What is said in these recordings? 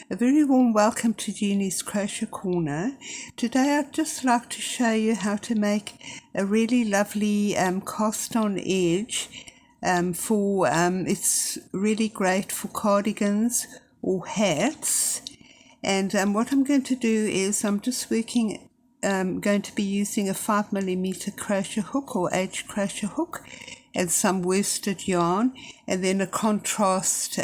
A very warm welcome to Genie's Crochet Corner. Today I'd just like to show you how to make a really lovely cast on edge it's really great for cardigans or hats. And what I'm going to do is I'm just going to be using a 5mm crochet hook or edge crochet hook and some worsted yarn, and then a contrast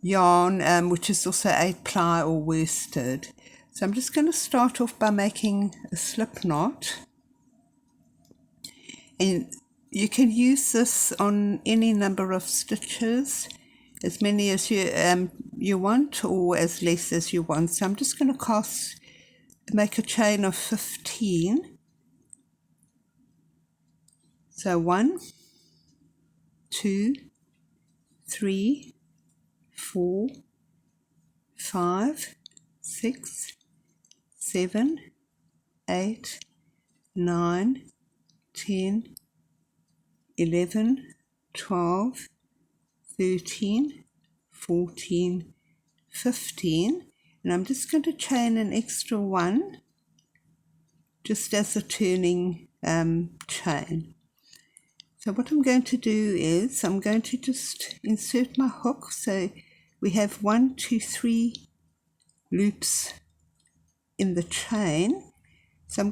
yarn which is also 8-ply or worsted. So I'm just going to start off by making a slip knot, and you can use this on any number of stitches, as many as you want or as less as you want. So I'm just going to make a chain of 15. So 1, 2, 3, 4, 5, 6, 7, 8, 9, 10, 11, 12, 13, 14, 15, and I'm just going to chain an extra one just as a turning chain. So what I'm going to do is I'm going to just insert my hook. So we have 1, 2, 3 loops in the chain. So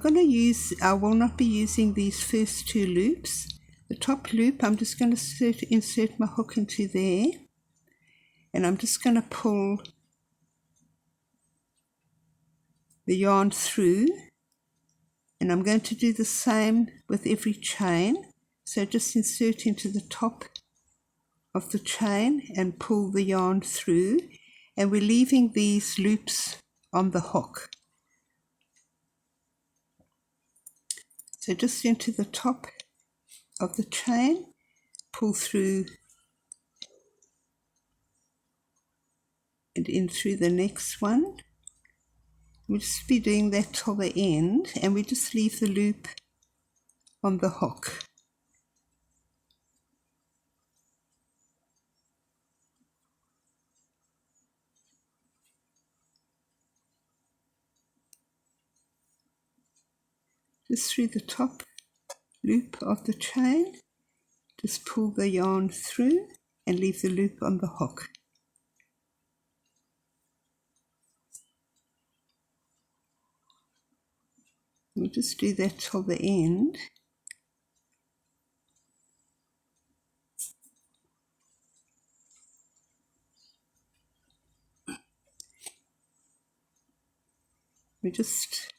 I will not be using these first 2 loops. The top loop, I'm just going to insert my hook into there, and I'm just going to pull the yarn through, and I'm going to do the same with every chain. So just insert into the top of the chain and pull the yarn through, and we're leaving these loops on the hook. So just into the top of the chain, pull through and in through the next one. We'll just be doing that till the end, and we just leave the loop on the hook. Just through the top loop of the chain, just pull the yarn through and leave the loop on the hook. We'll just do that till the end. Just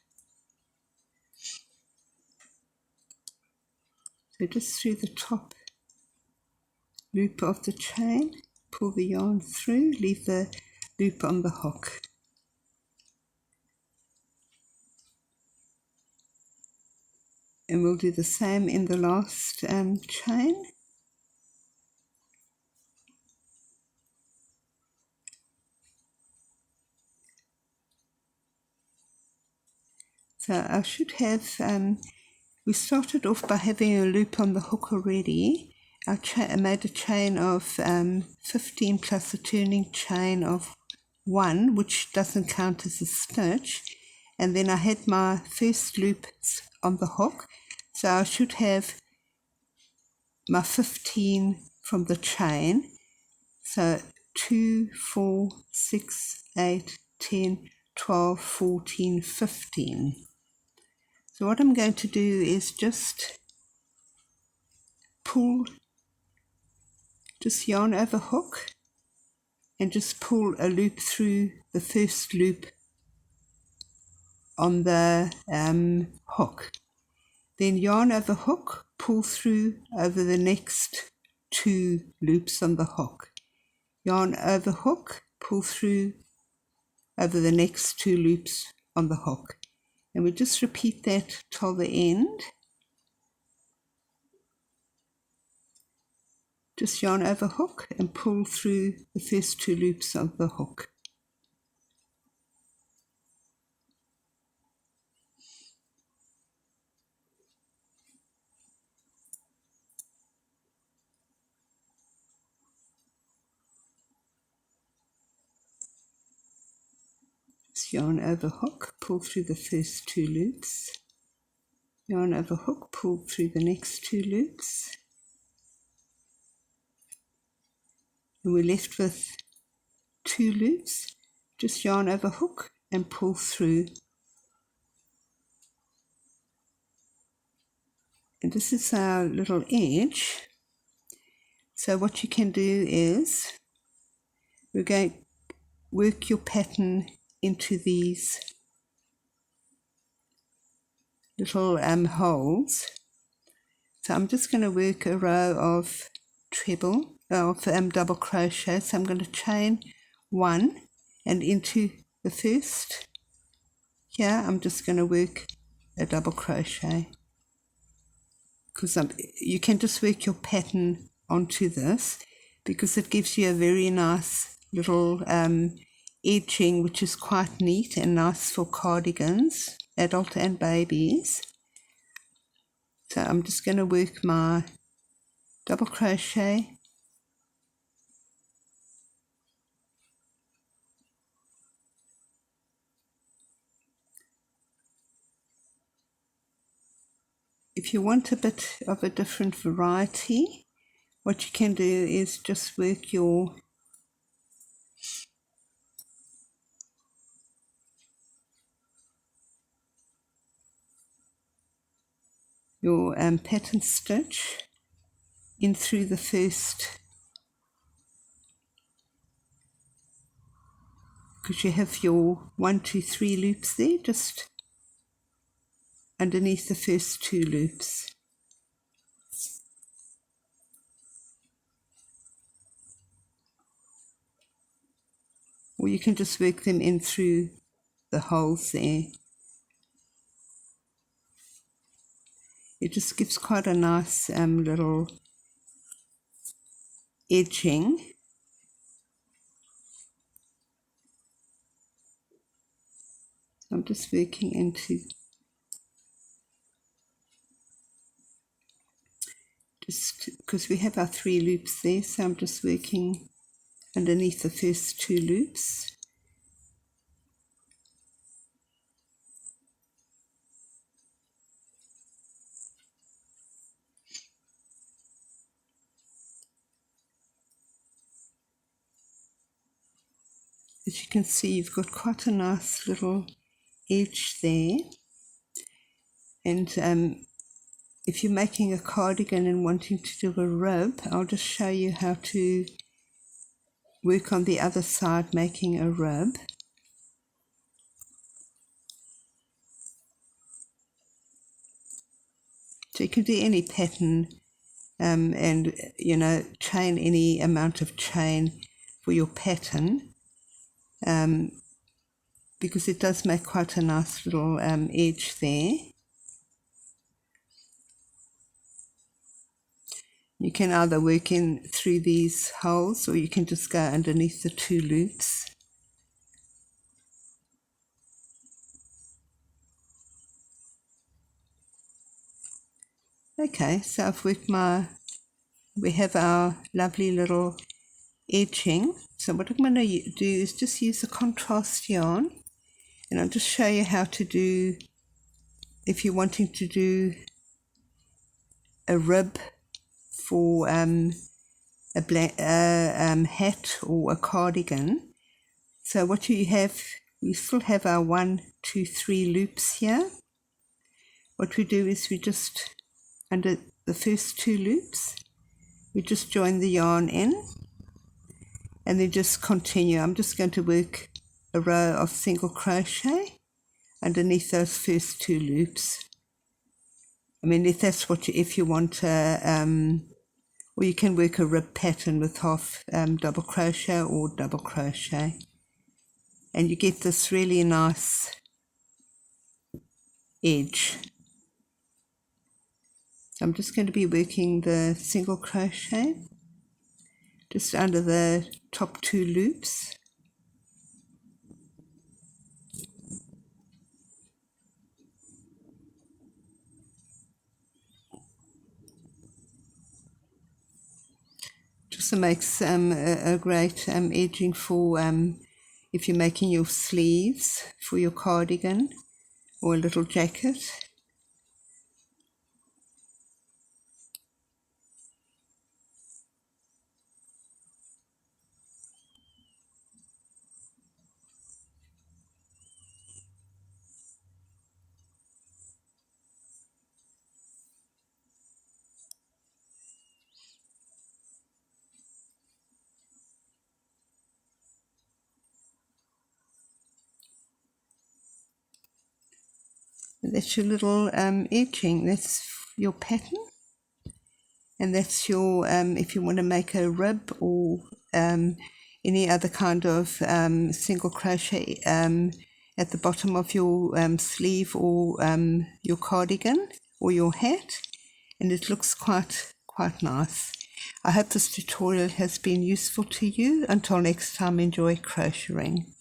through the top loop of the chain, pull the yarn through, leave the loop on the hook. And we'll do the same in the last chain. So I should have, we started off by having a loop on the hook already. I made a chain of 15 plus a turning chain of 1, which doesn't count as a stitch. And then I had my first loops on the hook. So I should have my 15 from the chain. So 2, 4, 6, 8, 10, 12, 14, 15. So what I'm going to do is just yarn over hook and just pull a loop through the first loop on the hook. Then yarn over hook, pull through over the next 2 loops on the hook. Yarn over hook, pull through over the next 2 loops on the hook. And we just repeat that till the end. Just yarn over hook and pull through the first 2 loops of the hook. Just yarn over hook, pull through the first 2 loops, yarn over hook, pull through the next 2 loops, and we're left with 2 loops. Just yarn over hook and pull through. And this is our little edge. So what you can do is we're going to work your pattern into these little holes. So I'm just going to work a row of double crochet. So I'm going to chain 1, and into the first here I'm just going to work a double crochet, because you can just work your pattern onto this, because it gives you a very nice little edging, which is quite neat and nice for cardigans, adult and babies. So I'm just going to work my double crochet, if you want a bit of a different variety, what you can do is just work your pattern stitch in through the first, because you have your 1, 2, 3 loops there, just underneath the first 2 loops. Or you can just work them in through the holes there. It just gives quite a nice little edging. I'm just working into, just because we have our 3 loops there, so I'm just working underneath the first 2 loops. As you can see, you've got quite a nice little edge there. And if you're making a cardigan and wanting to do a rib, I'll just show you how to work on the other side making a rib. So you can do any pattern and chain any amount of chain for your pattern, because it does make quite a nice little edge there. You can either work in through these holes, or you can just go underneath the 2 loops. Okay, so I've worked we have our lovely little edging. So what I'm going to do is just use a contrast yarn, and I'll just show you how to do, if you're wanting to do a rib for a hat or a cardigan. So what you have, we still have our 1, 2, 3 loops here. What we do is we just, under the first 2 loops, we just join the yarn in, and then just continue. I'm just going to work a row of single crochet underneath those first 2 loops. I mean, if that's what if you want or you can work a rib pattern with half double crochet or double crochet, and you get this really nice edge. So I'm just going to be working the single crochet just under the top 2 loops. Just makes a great edging for if you're making your sleeves for your cardigan or a little jacket. That's your little edging, that's your pattern, and that's your, if you want to make a rib or any other kind of single crochet at the bottom of your sleeve or your cardigan or your hat, and it looks quite nice. I hope this tutorial has been useful to you. Until next time, enjoy crocheting.